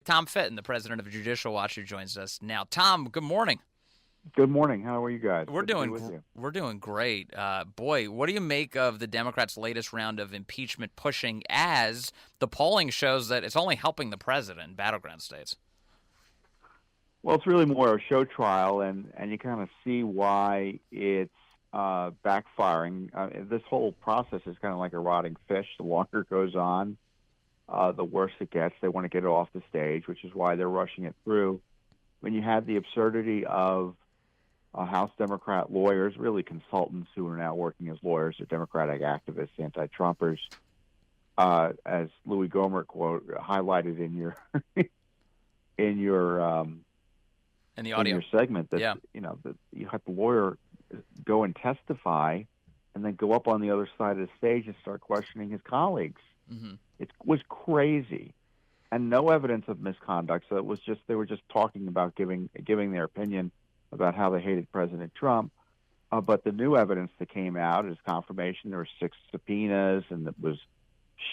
Tom Fitton, the president of Judicial Watch, who joins us now. Tom, good morning. Good morning. How are you guys? We're doing great. Boy, what do you make of the Democrats' latest round of impeachment pushing, as the polling shows that it's only helping the president in battleground states? Well, it's really more a show trial, and you kind of see why it's backfiring. This whole process is kind of like a rotting fish. The longer it goes on, the worse it gets. They want to get it off the stage, which is why they're rushing it through. When you have the absurdity of House Democrat lawyers, really consultants who are now working as lawyers or Democratic activists, anti-Trumpers, as Louis Gohmert quote highlighted in your in the audio, in your segment, that that you have the lawyer go and testify, and then go up on the other side of the stage and start questioning his colleagues. Mm-hmm. It was crazy, and no evidence of misconduct. So it was just they were just talking about giving their opinion about how they hated President Trump. But the new evidence that came out is confirmation. There were 6 subpoenas, and it was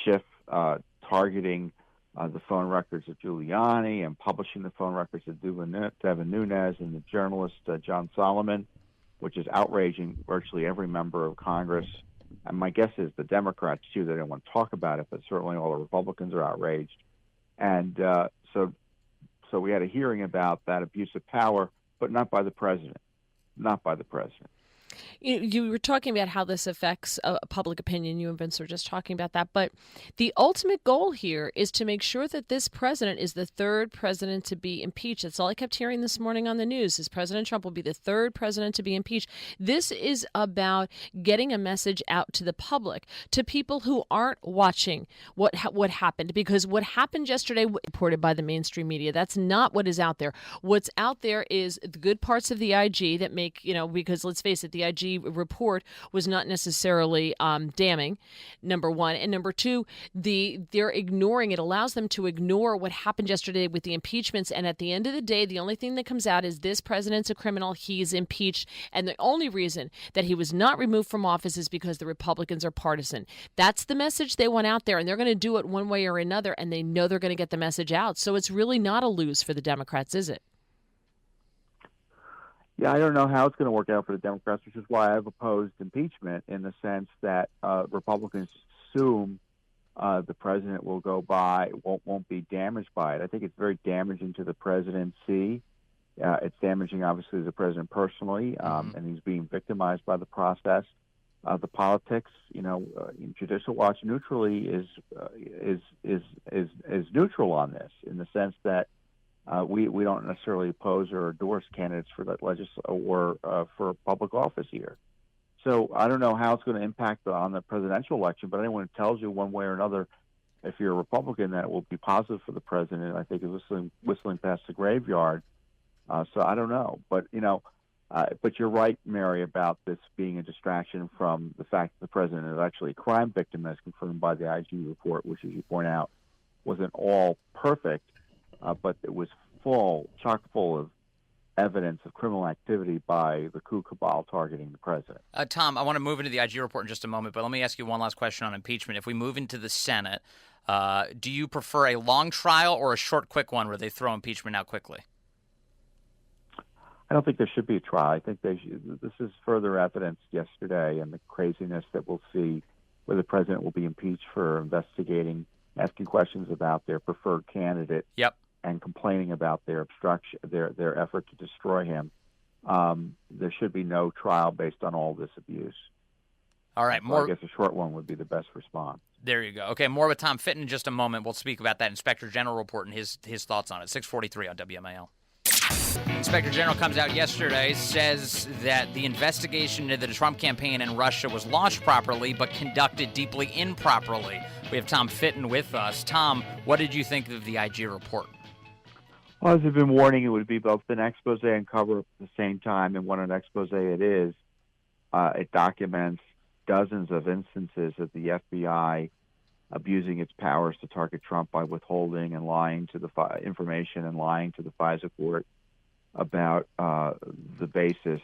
Schiff targeting the phone records of Giuliani and publishing the phone records of Devin Nunes and the journalist John Solomon, which is outraging virtually every member of Congress. And my guess is the Democrats, too. They don't want to talk about it, but certainly all the Republicans are outraged. And so we had a hearing about that abuse of power, but not by the president. Not by the president. You were talking about how this affects public opinion. You and Vince were just talking about that. But the ultimate goal here is to make sure that this president is the third president to be impeached. That's all I kept hearing this morning on the news, is President Trump will be the third president to be impeached. This is about getting a message out to the public, to people who aren't watching what happened. Because what happened yesterday, reported by the mainstream media, that's not what is out there. What's out there is the good parts of the IG that make, because let's face it, the IG report was not necessarily damning, number one. And number two, they're ignoring, it allows them to ignore what happened yesterday with the impeachments. And at the end of the day, the only thing that comes out is this president's a criminal, he's impeached. And the only reason that he was not removed from office is because the Republicans are partisan. That's the message they want out there, and they're going to do it one way or another, and they know they're going to get the message out. So it's really not a lose for the Democrats, is it? Yeah, I don't know how it's going to work out for the Democrats, which is why I've opposed impeachment, in the sense that Republicans assume the president will go by, won't be damaged by it. I think it's very damaging to the presidency. It's damaging, obviously, to the president personally, and he's being victimized by the process. The politics, Judicial Watch neutrally is neutral on this, in the sense that we don't necessarily oppose or endorse candidates for that for public office here. So I don't know how it's going to impact on the presidential election, but anyone who tells you one way or another, if you're a Republican, that it will be positive for the president, I think is whistling past the graveyard. So I don't know, but but you're right, Mary, about this being a distraction from the fact that the president is actually a crime victim, as confirmed by the IG report, which, as you point out, wasn't all perfect. But it was chock full of evidence of criminal activity by the coup cabal targeting the president. Tom, I want to move into the IG report in just a moment, but let me ask you one last question on impeachment. If we move into the Senate, do you prefer a long trial or a short, quick one where they throw impeachment out quickly? I don't think there should be a trial. I think this is further evidence yesterday, and the craziness that we'll see, where the president will be impeached for investigating, asking questions about their preferred candidate. Yep. And complaining about their obstruction, their effort to destroy him. There should be no trial based on all this abuse. All right, so I guess a short one would be the best response. There you go. Okay, more with Tom Fitton in just a moment. We'll speak about that Inspector General report and his thoughts on it. 6:43 on WMAL. Inspector General comes out yesterday, says that the investigation into the Trump campaign in Russia was launched properly, but conducted deeply improperly. We have Tom Fitton with us. Tom, what did you think of the IG report? Well, as I've been warning, it would be both an expose and cover-up at the same time, and what an expose it is. It documents dozens of instances of the FBI abusing its powers to target Trump by withholding and lying to the information and lying to the FISA court about the basis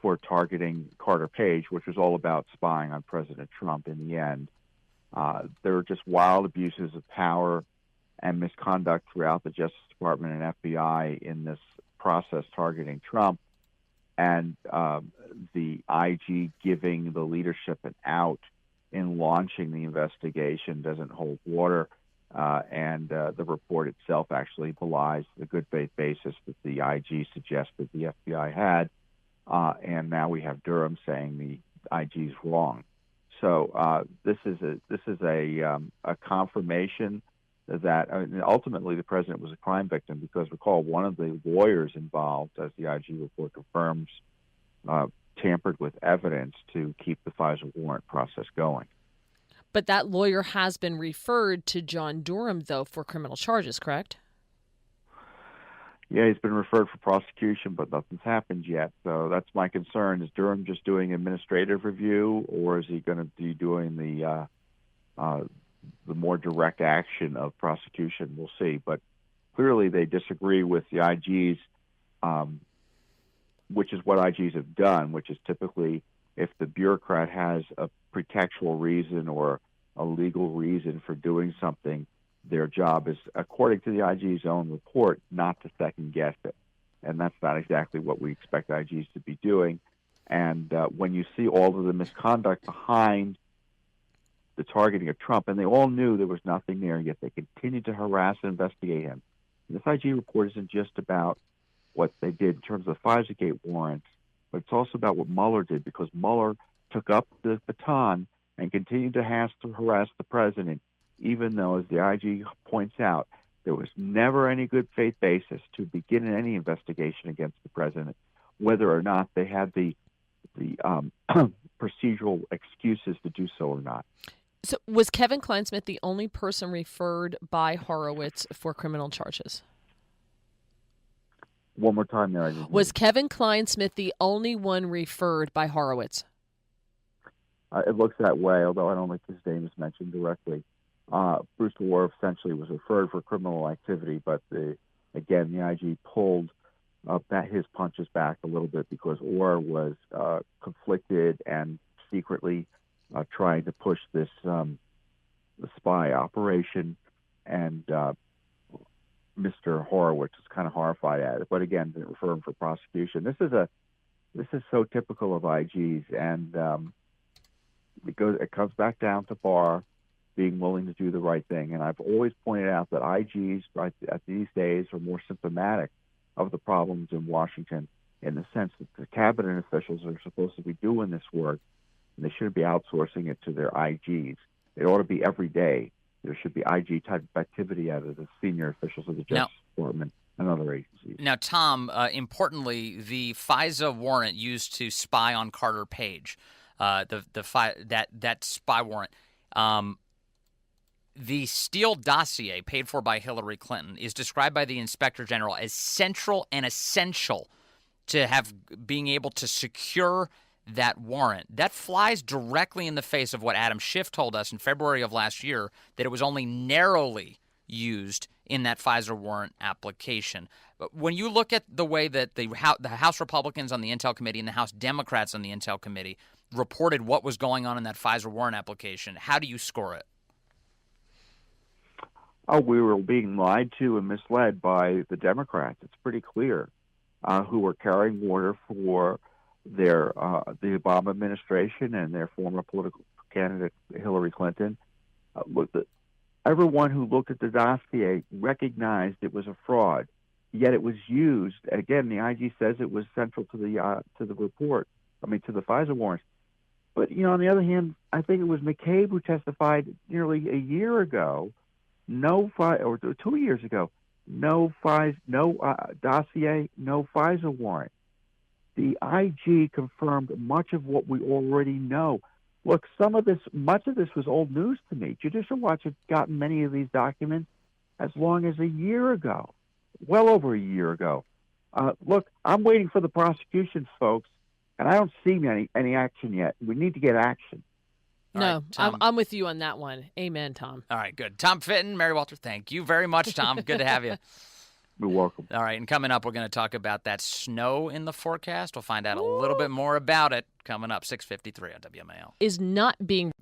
for targeting Carter Page, which was all about spying on President Trump in the end. There were just wild abuses of power and misconduct throughout the Justice Department and FBI in this process targeting Trump, and the IG giving the leadership an out in launching the investigation doesn't hold water, and the report itself actually belies the good faith basis that the IG suggested the FBI had, and now we have Durham saying the IG is wrong. So this is a confirmation that ultimately the president was a crime victim, because recall one of the lawyers involved, as the IG report confirms, tampered with evidence to keep the FISA warrant process going. But that lawyer has been referred to John Durham, though, for criminal charges, correct? Yeah, he's been referred for prosecution, but nothing's happened yet. So that's my concern. Is Durham just doing administrative review, or is he going to be doing the more direct action of prosecution? We'll see. But clearly they disagree with the IGs, which is what IGs have done, which is typically if the bureaucrat has a pretextual reason or a legal reason for doing something, their job is, according to the IG's own report, not to second-guess it. And that's not exactly what we expect IGs to be doing. And when you see all of the misconduct behind the targeting of Trump, and they all knew there was nothing there, yet they continued to harass and investigate him. And this IG report isn't just about what they did in terms of the FISA-gate warrants, but it's also about what Mueller did, because Mueller took up the baton and continued to harass the president, even though, as the IG points out, there was never any good faith basis to begin any investigation against the president, whether or not they had the procedural excuses to do so or not. So was Kevin Kline-Smith the only person referred by Horowitz for criminal charges? One more time there. Was Kevin Kline-Smith the only one referred by Horowitz? It looks that way, although I don't think his name is mentioned directly. Bruce Orr essentially was referred for criminal activity, but the IG pulled his punches back a little bit, because Orr was conflicted and secretly trying to push this the spy operation, and Mr. Horowitz was kind of horrified at it, but again didn't refer him for prosecution. This is so typical of IGs, and it comes back down to Barr being willing to do the right thing. And I've always pointed out that IGs right at these days are more symptomatic of the problems in Washington, in the sense that the cabinet officials are supposed to be doing this work, and they shouldn't be outsourcing it to their IGs. It ought to be every day. There should be IG type of activity out of the senior officials of the Justice Department and other agencies. Now, Tom, importantly, the FISA warrant used to spy on Carter Page, that spy warrant, the Steele dossier paid for by Hillary Clinton is described by the Inspector General as central and essential to being able to secure that warrant. That flies directly in the face of what Adam Schiff told us in February of last year, that it was only narrowly used in that FISA warrant application. But when you look at the way that the House Republicans on the Intel Committee and the House Democrats on the Intel Committee reported what was going on in that FISA warrant application, how do you score it? Oh, we were being lied to and misled by the Democrats. It's pretty clear, who were carrying water for the Obama administration and their former political candidate Hillary Clinton. Everyone who looked at the dossier recognized it was a fraud, yet it was used. Again, the IG says it was central to the report. To the FISA warrants. But on the other hand, I think it was McCabe who testified nearly a year ago. Or 2 years ago, no dossier, no FISA warrant. The IG confirmed much of what we already know. Look, much of this was old news to me. Judicial Watch had gotten many of these documents as long as a year ago, well over a year ago. Look, I'm waiting for the prosecution, folks, and I don't see any action yet. We need to get action. No, right, I'm with you on that one. Amen, Tom. All right, good. Tom Fitton, Mary Walter, thank you very much, Tom. Good to have you. You're welcome. All right, and coming up, we're going to talk about that snow in the forecast. We'll find out a little bit more about it coming up, 6:53 on WMAL. Is not being